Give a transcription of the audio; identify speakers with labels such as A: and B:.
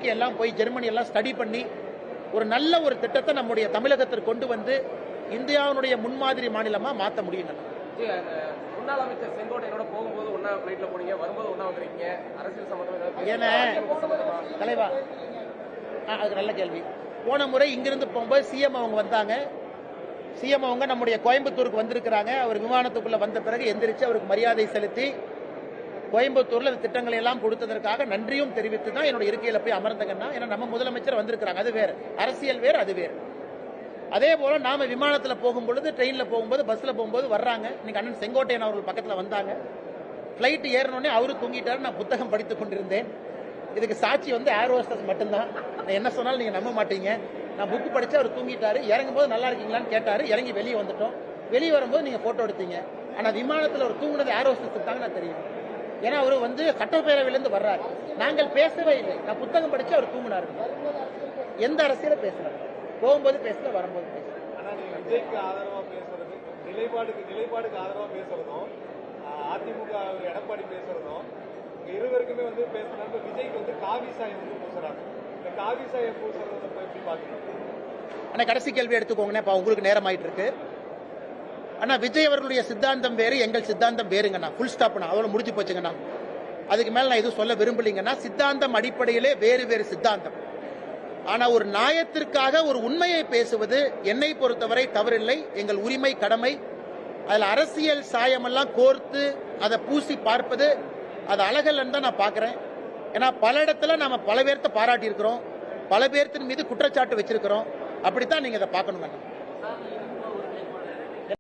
A: America எல்லாம் போய் Germany எல்லாம் ஸ்டடி பண்ணி ஒரு நல்ல ஒரு திட்டத்தை நம்முடைய தமிழகத்திற்கு கொண்டு வந்து இந்தியாவுடைய முன்மாதிரி மாநிலமா மாற்ற முடியும்.
B: முன்னாள் அமைச்சர் செங்கோட்டையனோட போகும்போது ஒன்னா பிளைட்ல போனீங்க, வரும்போது ஒன்னா வந்துருக்கீங்க. அரசியல் சம்பந்தமா
A: ஏன்னா தலைவா, அது நல்ல கேள்வி. போன முறை இங்கிருந்து போகும்போது சிஎம் அவங்க வந்தாங்க. சிஎம் அவங்க நம்முடைய கோயம்புத்தூருக்கு வந்திருக்கிறாங்க. அவர் விமானத்துக்குள்ள வந்த பிறகு எந்திரிச்சு அவருக்கு மரியாதை செலுத்தி கோயம்புத்தூர்ல அந்த திட்டங்களை எல்லாம் கொடுத்ததற்காக நன்றியும் தெரிவித்து தான் என்னோட இருக்கையில போய் அமர்ந்தங்கன்னா. ஏன்னா நம்ம முதலமைச்சர் வந்திருக்கிறாங்க, அது வேறு. அரசியல் வேறு, அது வேறு. அதே போல நாம விமானத்துல போகும்பொழுது, ட்ரெயின்ல போகும்போது, பஸ்ல போகும்போது வர்றாங்க. இன்னைக்கு அண்ணன் செங்கோட்டையன் அவர்கள் பக்கத்துல வந்தாங்க. பிளைட் ஏறணுன்னே அவரு தூங்கிட்டாரு. நான் புத்தகம் படித்துக் கொண்டிருந்தேன். இதுக்கு சாட்சி ஏர் ஹோஸ்டஸ் மட்டும்தான். நான் என்ன சொன்னாலும் நீங்க நம்ப மாட்டீங்க. நான் புக் படிச்சு அவர் தூங்கிட்டாரு. இறங்கும் போது நல்லா இருக்கீங்களான்னு கேட்டாரு. இறங்கி வெளியே வந்துட்டோம். வெளியே வரும்போது நீங்க போட்டோ எடுத்தீங்க. ஆனா விமானத்தில் அவர் தூங்குனது ஏர் ஹோஸ்டஸ் தாங்க நான் தெரியும். ஏன்னா அவரு சட்டப்பேரவையிலிருந்து வர்றாரு. நாங்கள் பேசவே இல்லை. நான் புத்தகம் படிச்சு அவர் தூங்கினாரு. எந்த அரசியல பேசல, போகும்போது பேசல, வரும்போது பேசல.
C: விஜய்க்கு ஆதரவா பேசுறது, நிலைப்பாடுக்கு ஆதரவா பேசுறதும், அதிமுக எடப்பாடி பேசுறதும் இருவருக்குமே பேசுறாங்க. விஜய்க்கு காவி சாயம் பூசுறாங்க. இந்த காவி சாயம் பூசுறத எப்படி பாக்குறீங்க?
A: ஆனா கடைசி கேள்வி எடுத்துக்கோங்கண்ணே, உங்களுக்கு நேரம் ஆயிட்டு இருக்கு. ஆனா விஜய் அவர்களுடைய சித்தாந்தம் வேறு, எங்கள் சித்தாந்தம் வேறுங்கண்ணா. ஃபுல் ஸ்டாப்ண்ணா, அதோட முடிஞ்சு போச்சுங்கண்ணா. அதுக்கு மேல நான் எதுவும் சொல்ல விரும்பலீங்கன்னா, சித்தாந்தம் அடிப்படையிலே வேறு வேறு சித்தாந்தம். ஆனா ஒரு நியாயத்திற்காக ஒரு உண்மையை பேசுவது என்னை பொறுத்தவரை தவறில்லை, எங்கள் உரிமை, கடமை. அதுல அரசியல் சாயமெல்லாம் கோர்த்து அதை பூசி பார்ப்பது அது அழகல்லன்னு தான் நான் பாக்குறேன். ஏன்னா பல இடத்துல நாம பல பேர்த்த பாராட்டி இருக்கிறோம், பல பேர்த்தின் மீது குற்றச்சாட்டு வச்சிருக்கிறோம். அப்படித்தான் நீங்க அதை பார்க்கணும்.